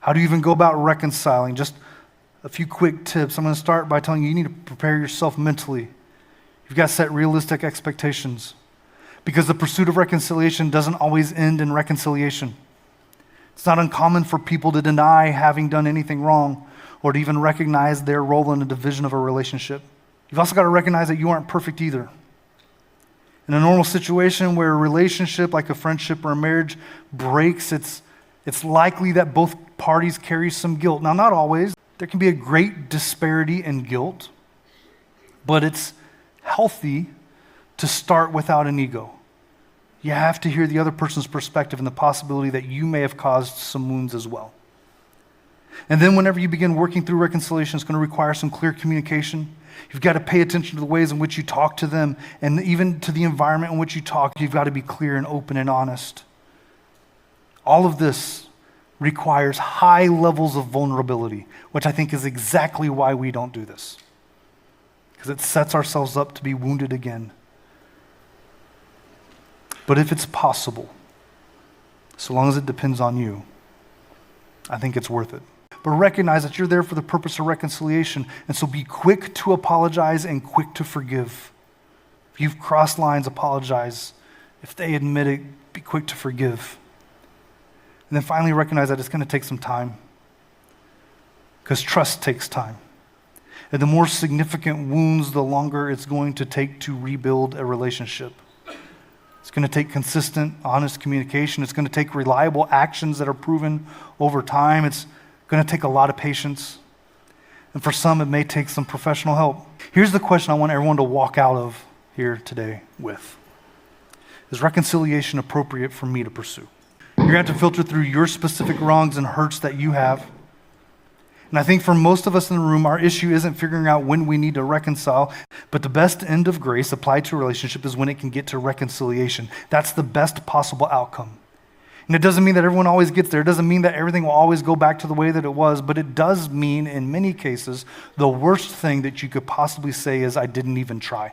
How do you even go about reconciling? Just a few quick tips. I'm going to start by telling you need to prepare yourself mentally. You've got to set realistic expectations because the pursuit of reconciliation doesn't always end in reconciliation. It's not uncommon for people to deny having done anything wrong or to even recognize their role in the division of a relationship. You've also got to recognize that you aren't perfect either. In a normal situation where a relationship, like a friendship or a marriage, breaks, it's likely that both parties carry some guilt. Now, not always. There can be a great disparity in guilt, but it's healthy to start without an ego. You have to hear the other person's perspective and the possibility that you may have caused some wounds as well. And then whenever you begin working through reconciliation, it's going to require some clear communication. You've got to pay attention to the ways in which you talk to them and even to the environment in which you talk. You've got to be clear and open and honest. All of this requires high levels of vulnerability, which I think is exactly why we don't do this. Because it sets ourselves up to be wounded again. But if it's possible, so long as it depends on you, I think it's worth it. But recognize that you're there for the purpose of reconciliation, and so be quick to apologize and quick to forgive. If you've crossed lines, apologize. If they admit it, be quick to forgive. And then finally recognize that it's going to take some time, because trust takes time. And the more significant wounds, the longer it's going to take to rebuild a relationship. It's going to take consistent, honest communication. It's going to take reliable actions that are proven over time. It's going to take a lot of patience. And for some, it may take some professional help. Here's the question I want everyone to walk out of here today with. Is reconciliation appropriate for me to pursue? You're going to have to filter through your specific wrongs and hurts that you have. And I think for most of us in the room, our issue isn't figuring out when we need to reconcile, but the best end of grace applied to a relationship is when it can get to reconciliation. That's the best possible outcome. And it doesn't mean that everyone always gets there. It doesn't mean that everything will always go back to the way that it was, but it does mean, in many cases, the worst thing that you could possibly say is, I didn't even try.